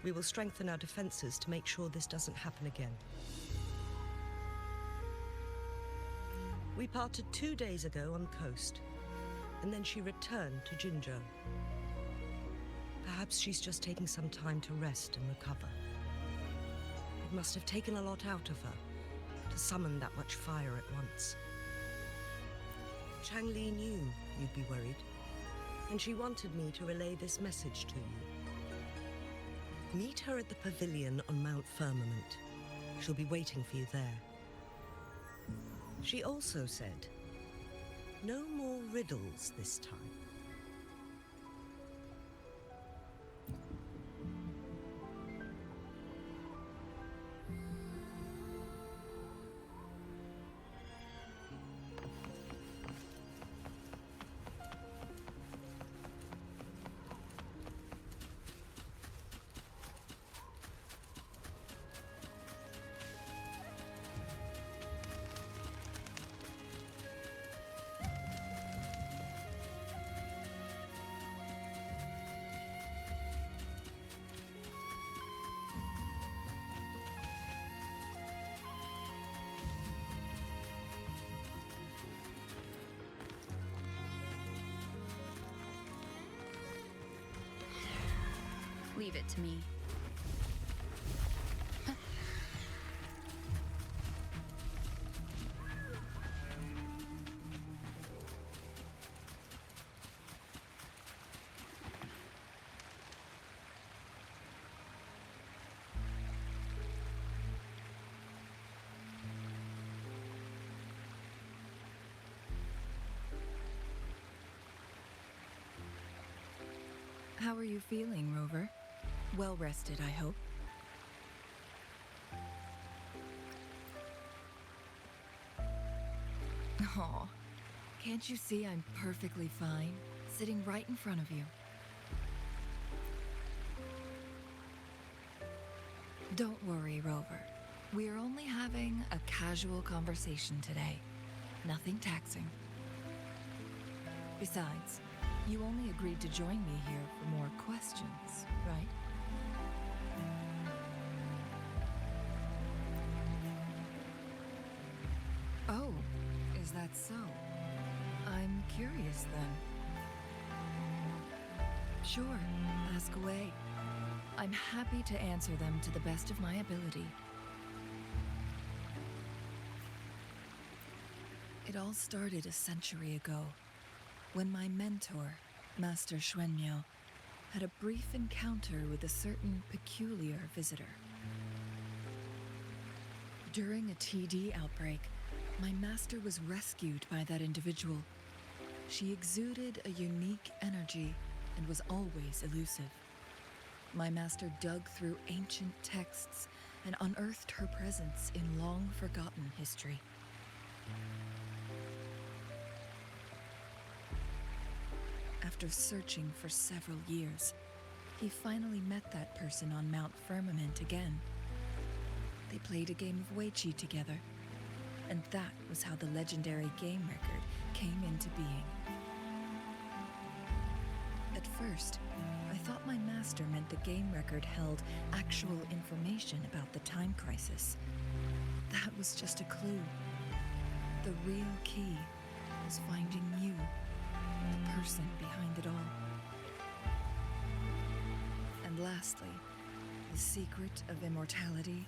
We will strengthen our defenses to make sure this doesn't happen again. We parted 2 days ago on the coast, and then she returned to Jinzhou. Perhaps she's just taking some time to rest and recover. It must have taken a lot out of her to summon that much fire at once. Changli knew you'd be worried, and she wanted me to relay this message to you. Meet her at the pavilion on Mount Firmament. She'll be waiting for you there. She also said, no more riddles this time. Leave it to me. How are you feeling, Rover? Well rested, I hope. Aw, can't you see I'm perfectly fine, sitting right in front of you? Don't worry, Rover. We're only having a casual conversation today. Nothing taxing. Besides, you only agreed to join me here for more questions, right? Oh, is that so? I'm curious then. Sure, ask away. I'm happy to answer them to the best of my ability. It all started a century ago, when my mentor, Master Xuanmiao, had a brief encounter with a certain peculiar visitor. During a TD outbreak, my master was rescued by that individual. She exuded a unique energy and was always elusive. My master dug through ancient texts and unearthed her presence in long-forgotten history. After searching for several years, he finally met that person on Mount Firmament again. They played a game of Weiqi together, and that was how the legendary game record came into being. At first, I thought my master meant the game record held actual information about the time crisis. That was just a clue. The real key was finding you, the person behind it all. And lastly, the secret of immortality.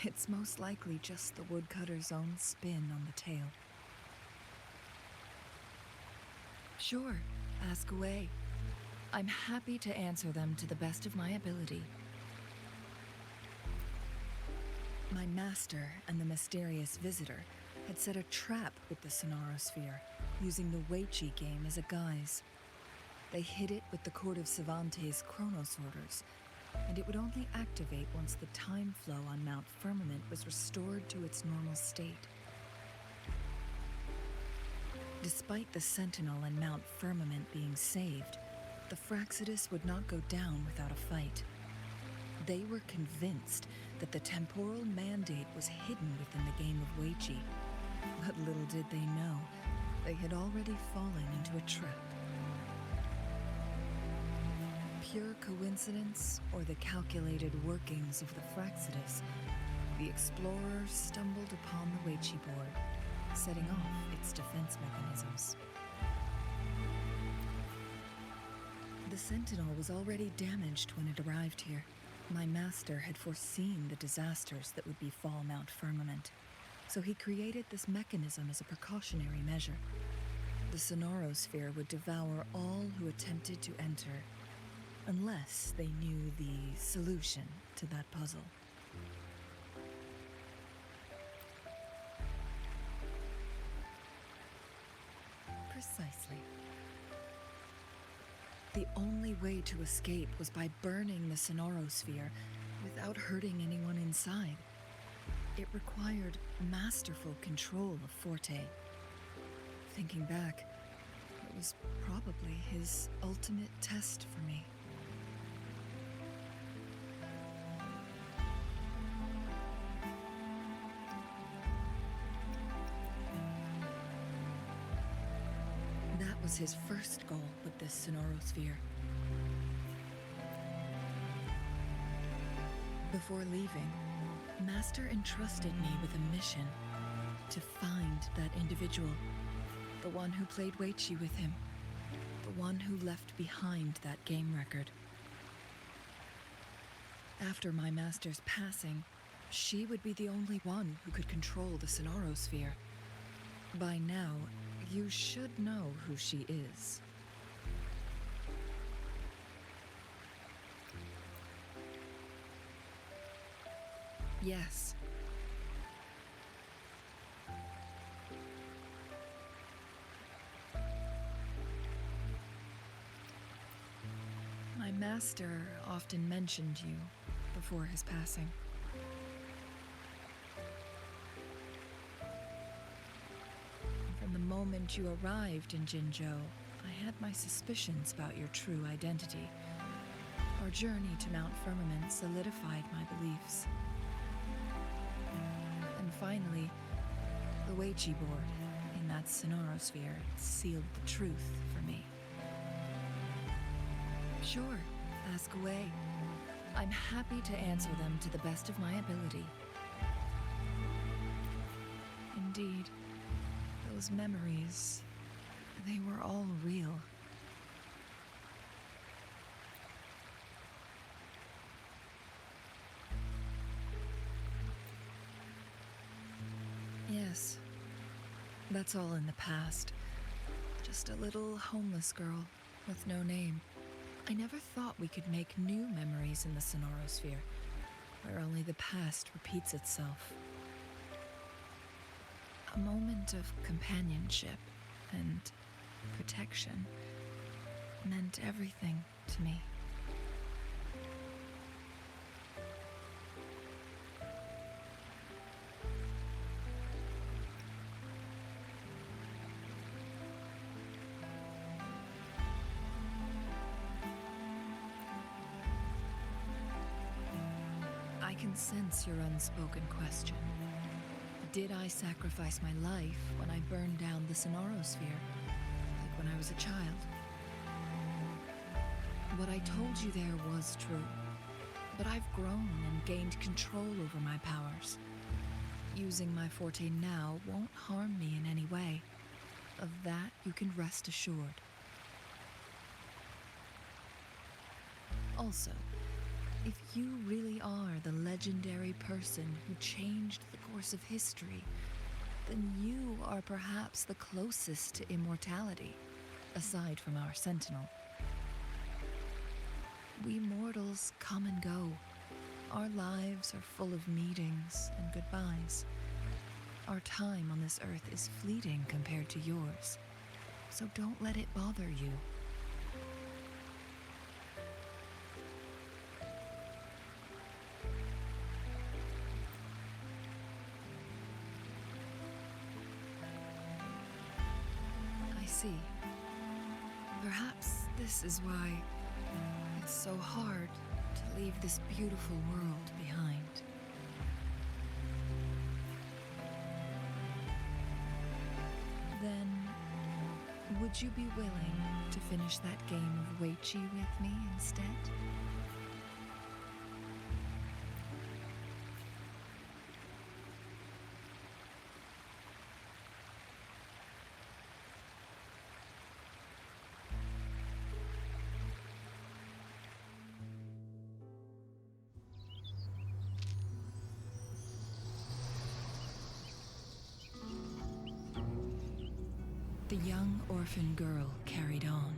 It's most likely just the woodcutter's own spin on the tale. Sure, ask away. I'm happy to answer them to the best of my ability. My master and the mysterious visitor had set a trap with the Sonarosphere, using the Weiqi game as a guise. They hid it with the Court of Cervantes' Chronos orders, and it would only activate once the time flow on Mount Firmament was restored to its normal state. Despite the Sentinel and Mount Firmament being saved, the Fraxidus would not go down without a fight. They were convinced that the temporal mandate was hidden within the game of Weiqi, but little did they know, they had already fallen into a trap. pure coincidence or the calculated workings of the Fraxidus, the explorer stumbled upon the Weichi board, setting off its defense mechanisms. The Sentinel was already damaged when it arrived here. My master had foreseen the disasters that would befall Mount Firmament, so he created this mechanism as a precautionary measure. The Sonorosphere would devour all who attempted to enter, unless they knew the solution to that puzzle. Precisely. The only way to escape was by burning the Sonorosphere without hurting anyone inside. It required masterful control of Forte. Thinking back, it was probably his ultimate test for me. That was his first goal with this Sonorosphere. Before leaving, Master entrusted me with a mission to find that individual, the one who played Weichi with him, the one who left behind that game record. After my master's passing, she would be the only one who could control the Sonorosphere. By now, you should know who she is. Yes. My master often mentioned you before his passing. From the moment you arrived in Jinzhou, I had my suspicions about your true identity. Our journey to Mount Firmament solidified my beliefs. And finally, the Weichi board in that Sonorosphere sealed the truth for me. Sure, ask away. I'm happy to answer them to the best of my ability. Indeed, those memories, they were all real. Yes, that's all in the past. Just a little homeless girl with no name. I never thought we could make new memories in the Sonorosphere, where only the past repeats itself. A moment of companionship and protection meant everything to me. I can sense your unspoken question. Did I sacrifice my life when I burned down the Sonorosphere, like when I was a child? What I told you there was true, but I've grown and gained control over my powers. Using my forte now won't harm me in any way. Of that you can rest assured. Also, if you really are the legendary person who changed the course of history, then you are perhaps the closest to immortality, aside from our Sentinel. We mortals come and go. Our lives are full of meetings and goodbyes. Our time on this earth is fleeting compared to yours, so don't let it bother you. See, perhaps this is why it's so hard to leave this beautiful world behind. Then, would Would you be willing to finish that game of Weiqi with me instead? The young orphan girl carried on.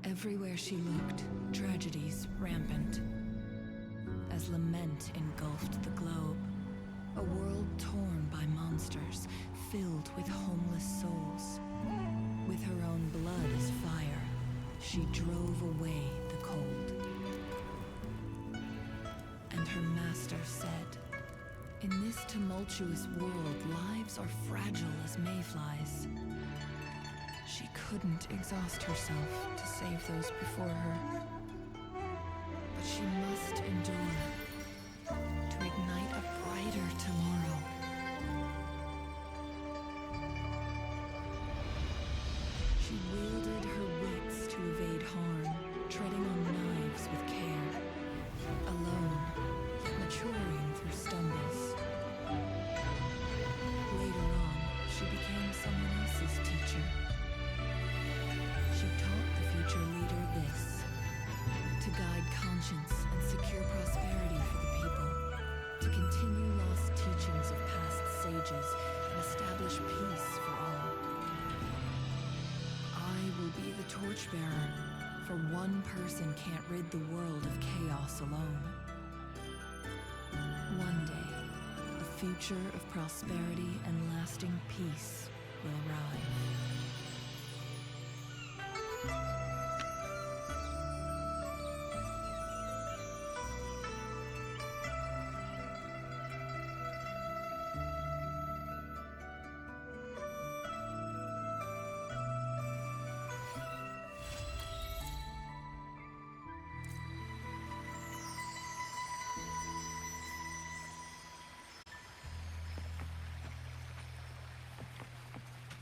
Everywhere she looked, tragedies rampant. As lament engulfed the globe, a world torn by monsters, filled with homeless souls. With her own blood as fire, she drove away the cold. And her master said, "In this tumultuous world, lives are fragile as mayflies." She couldn't exhaust herself to save those before her. But she must endure to ignite a brighter tomorrow. She wielded her wits to evade harm, treading on knives with care. Alone, yet maturing through stumbles. Later on, she became someone else's teacher. She taught the future leader this: to guide conscience and secure prosperity for the people, to continue lost teachings of past sages and establish peace for all. I will be the torchbearer, for one person can't rid the world of chaos alone. One day, a future of prosperity and lasting peace will arrive.